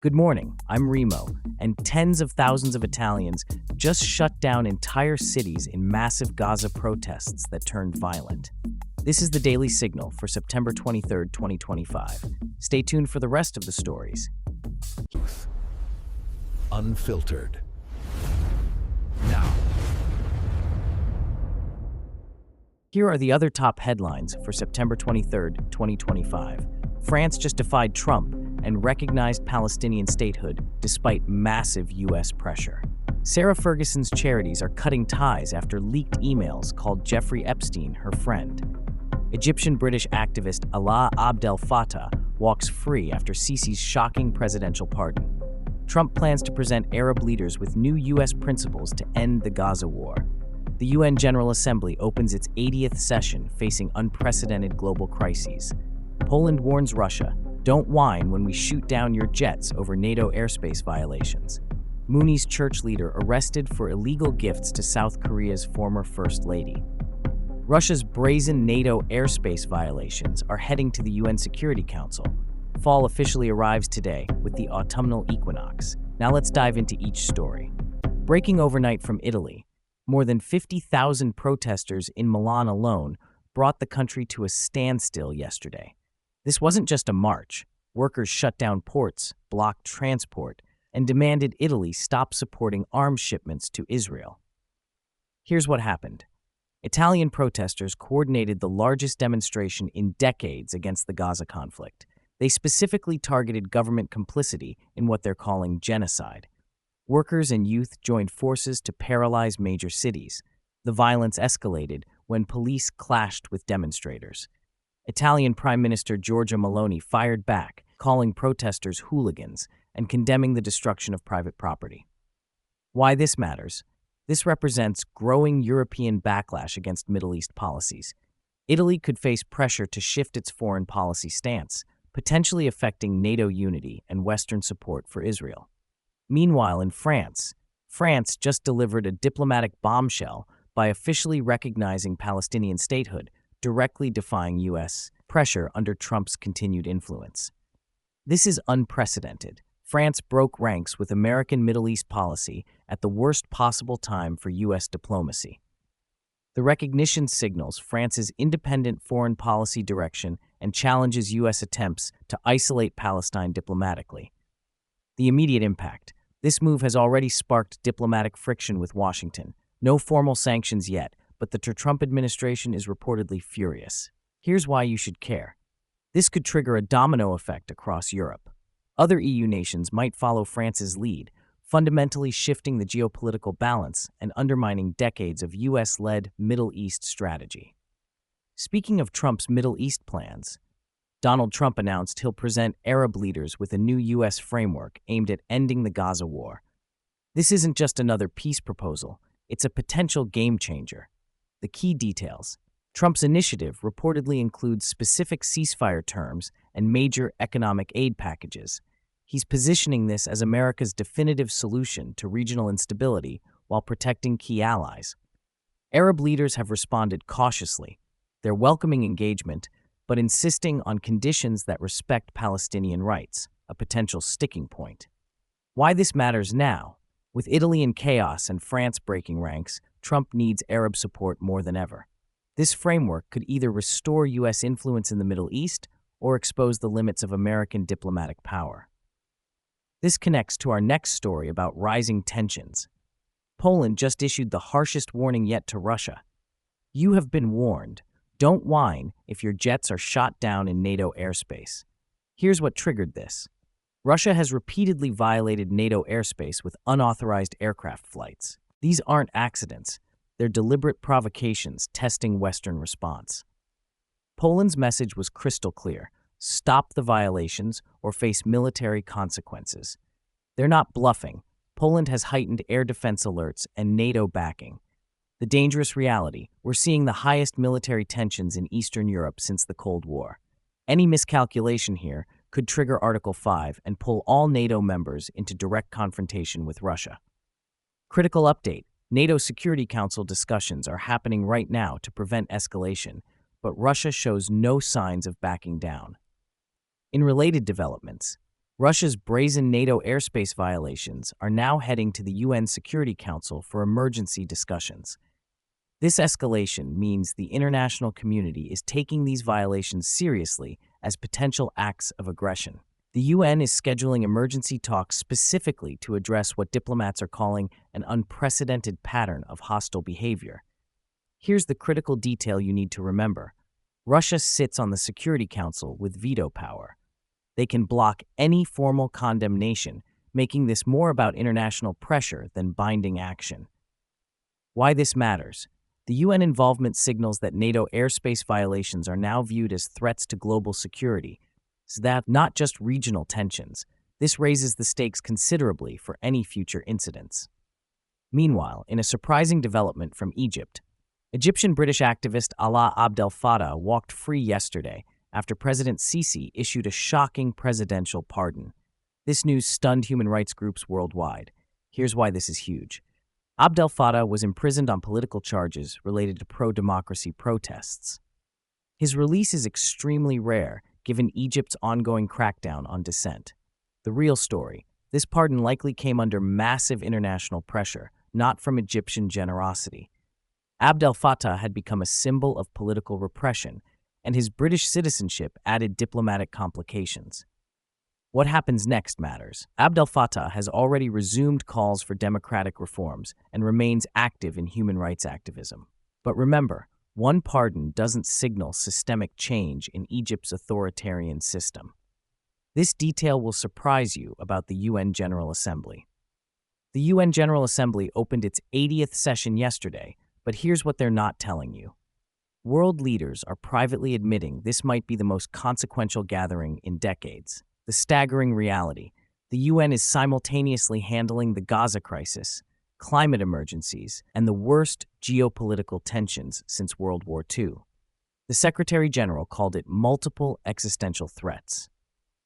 Good morning, I'm Remo, and tens of thousands of Italians just shut down entire cities in massive Gaza protests that turned violent. This is the Daily Signal for September 23, 2025. Stay tuned for the rest of the stories. Unfiltered. Now, Here are the other top headlines for September 23, 2025. France just defied Trump and recognized Palestinian statehood despite massive U.S. pressure. Sarah Ferguson's charities are cutting ties after leaked emails called Jeffrey Epstein her friend. Egyptian-British activist Alaa Abdel Fattah walks free after Sisi's shocking presidential pardon. Trump plans to present Arab leaders with new U.S. principles to end the Gaza war. The UN General Assembly opens its 80th session facing unprecedented global crises. Poland warns Russia, "Don't whine when we shoot down your jets over NATO airspace violations." Mooney's church leader arrested for illegal gifts to South Korea's former First Lady. Russia's brazen NATO airspace violations are heading to the UN Security Council. Fall officially arrives today with the autumnal equinox. Now let's dive into each story. Breaking overnight from Italy, more than 50,000 protesters in Milan alone brought the country to a standstill yesterday. This wasn't just a march. Workers shut down ports, blocked transport, and demanded Italy stop supporting arms shipments to Israel. Here's what happened. Italian protesters coordinated the largest demonstration in decades against the Gaza conflict. They specifically targeted government complicity in what they're calling genocide. Workers and youth joined forces to paralyze major cities. The violence escalated when police clashed with demonstrators. Italian Prime Minister Giorgia Meloni fired back, calling protesters hooligans and condemning the destruction of private property. Why this matters? This represents growing European backlash against Middle East policies. Italy could face pressure to shift its foreign policy stance, potentially affecting NATO unity and Western support for Israel. Meanwhile, in France just delivered a diplomatic bombshell by officially recognizing Palestinian statehood, directly defying U.S. pressure under Trump's continued influence. This is unprecedented. France broke ranks with American Middle East policy at the worst possible time for U.S. diplomacy. The recognition signals France's independent foreign policy direction and challenges U.S. attempts to isolate Palestine diplomatically. The immediate impact. This move has already sparked diplomatic friction with Washington. No formal sanctions yet, but the Trump administration is reportedly furious. Here's why you should care. This could trigger a domino effect across Europe. Other EU nations might follow France's lead, fundamentally shifting the geopolitical balance and undermining decades of U.S.-led Middle East strategy. Speaking of Trump's Middle East plans, Donald Trump announced he'll present Arab leaders with a new U.S. framework aimed at ending the Gaza war. This isn't just another peace proposal, it's a potential game changer. The key details. Trump's initiative reportedly includes specific ceasefire terms and major economic aid packages. He's positioning this as America's definitive solution to regional instability while protecting key allies. Arab leaders have responded cautiously. They're welcoming engagement, but insisting on conditions that respect Palestinian rights, a potential sticking point. Why this matters now? With Italy in chaos and France breaking ranks, Trump needs Arab support more than ever. This framework could either restore U.S. influence in the Middle East or expose the limits of American diplomatic power. This connects to our next story about rising tensions. Poland just issued the harshest warning yet to Russia. You have been warned. Don't whine if your jets are shot down in NATO airspace. Here's what triggered this. Russia has repeatedly violated NATO airspace with unauthorized aircraft flights. These aren't accidents. They're deliberate provocations testing Western response. Poland's message was crystal clear. Stop the violations or face military consequences. They're not bluffing. Poland has heightened air defense alerts and NATO backing. The dangerous reality, we're seeing the highest military tensions in Eastern Europe since the Cold War. Any miscalculation here could trigger Article 5 and pull all NATO members into direct confrontation with Russia. Critical update. NATO Security Council discussions are happening right now to prevent escalation, but Russia shows no signs of backing down. In related developments, Russia's brazen NATO airspace violations are now heading to the UN Security Council for emergency discussions. This escalation means the international community is taking these violations seriously as potential acts of aggression. The UN is scheduling emergency talks specifically to address what diplomats are calling an unprecedented pattern of hostile behavior. Here's the critical detail you need to remember. Russia sits on the Security Council with veto power. They can block any formal condemnation, making this more about international pressure than binding action. Why this matters? The UN involvement signals that NATO airspace violations are now viewed as threats to global security, so that not just regional tensions. This raises the stakes considerably for any future incidents. Meanwhile, in a surprising development from Egypt, Egyptian-British activist Alaa Abdel Fattah walked free yesterday after President Sisi issued a shocking presidential pardon. This news stunned human rights groups worldwide. Here's why this is huge. Abdel Fattah was imprisoned on political charges related to pro-democracy protests. His release is extremely rare, given Egypt's ongoing crackdown on dissent. The real story: this pardon likely came under massive international pressure, not from Egyptian generosity. Abdel Fattah had become a symbol of political repression, and his British citizenship added diplomatic complications. What happens next matters. Abdel Fattah has already resumed calls for democratic reforms and remains active in human rights activism. But remember, one pardon doesn't signal systemic change in Egypt's authoritarian system. This detail will surprise you about the UN General Assembly. The UN General Assembly opened its 80th session yesterday, but here's what they're not telling you. World leaders are privately admitting this might be the most consequential gathering in decades. The staggering reality: the UN is simultaneously handling the Gaza crisis, climate emergencies, and the worst geopolitical tensions since World War II. The Secretary General called it multiple existential threats.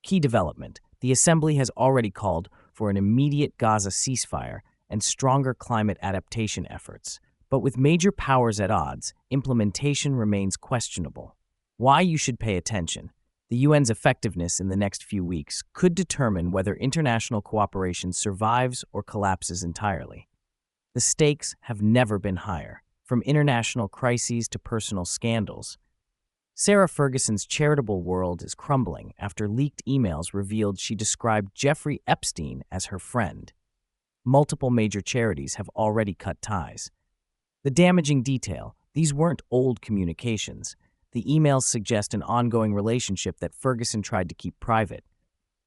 Key development: the Assembly has already called for an immediate Gaza ceasefire and stronger climate adaptation efforts. But with major powers at odds, implementation remains questionable. Why you should pay attention? The UN's effectiveness in the next few weeks could determine whether international cooperation survives or collapses entirely. The stakes have never been higher, from international crises to personal scandals. Sarah Ferguson's charitable world is crumbling after leaked emails revealed she described Jeffrey Epstein as her friend. Multiple major charities have already cut ties. The damaging detail: these weren't old communications. The emails suggest an ongoing relationship that Ferguson tried to keep private.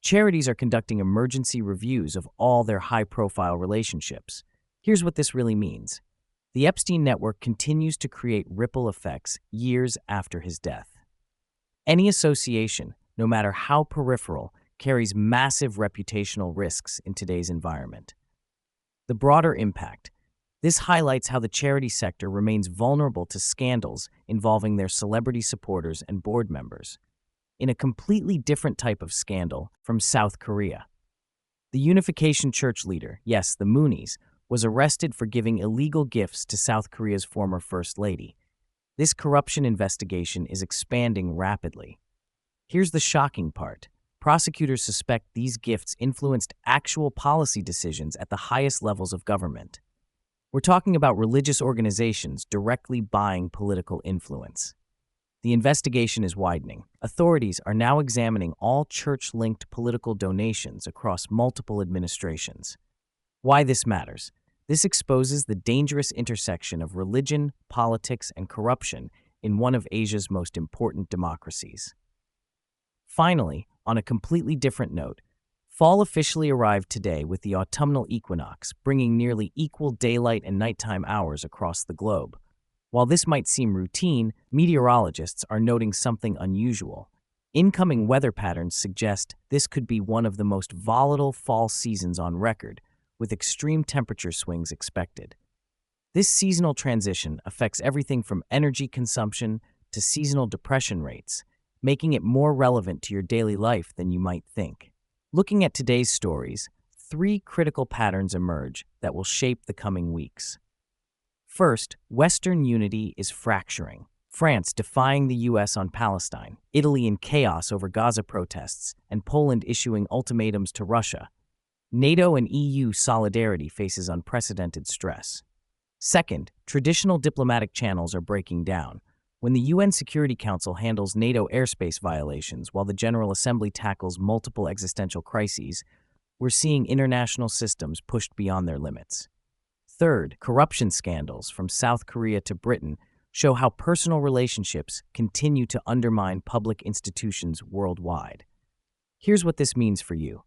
Charities are conducting emergency reviews of all their high-profile relationships. Here's what this really means. The Epstein network continues to create ripple effects years after his death. Any association, no matter how peripheral, carries massive reputational risks in today's environment. The broader impact: this highlights how the charity sector remains vulnerable to scandals involving their celebrity supporters and board members. In a completely different type of scandal from South Korea, the Unification Church leader, yes, the Moonies, was arrested for giving illegal gifts to South Korea's former First Lady. This corruption investigation is expanding rapidly. Here's the shocking part. Prosecutors suspect these gifts influenced actual policy decisions at the highest levels of government. We're talking about religious organizations directly buying political influence. The investigation is widening. Authorities are now examining all church-linked political donations across multiple administrations. Why this matters? This exposes the dangerous intersection of religion, politics, and corruption in one of Asia's most important democracies. Finally, on a completely different note, fall officially arrived today with the autumnal equinox, bringing nearly equal daylight and nighttime hours across the globe. While this might seem routine, meteorologists are noting something unusual. Incoming weather patterns suggest this could be one of the most volatile fall seasons on record, with extreme temperature swings expected. This seasonal transition affects everything from energy consumption to seasonal depression rates, making it more relevant to your daily life than you might think. Looking at today's stories, 3 critical patterns emerge that will shape the coming weeks. First, Western unity is fracturing. France defying the US on Palestine, Italy in chaos over Gaza protests, and Poland issuing ultimatums to Russia. NATO and EU solidarity faces unprecedented stress. Second, traditional diplomatic channels are breaking down. When the UN Security Council handles NATO airspace violations while the General Assembly tackles multiple existential crises, we're seeing international systems pushed beyond their limits. Third, corruption scandals from South Korea to Britain show how personal relationships continue to undermine public institutions worldwide. Here's what this means for you.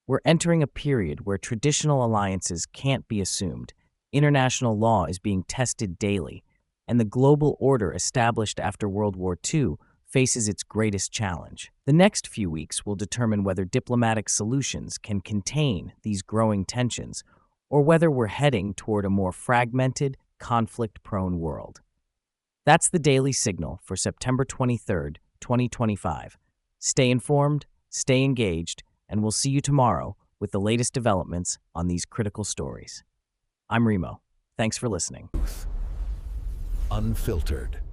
We're entering a period where traditional alliances can't be assumed, international law is being tested daily, and the global order established after World War II faces its greatest challenge. The next few weeks will determine whether diplomatic solutions can contain these growing tensions, or whether we're heading toward a more fragmented, conflict-prone world. That's the Daily Signal for September 23rd, 2025. Stay informed, stay engaged, and we'll see you tomorrow with the latest developments on these critical stories. I'm Remo. Thanks for listening. Unfiltered.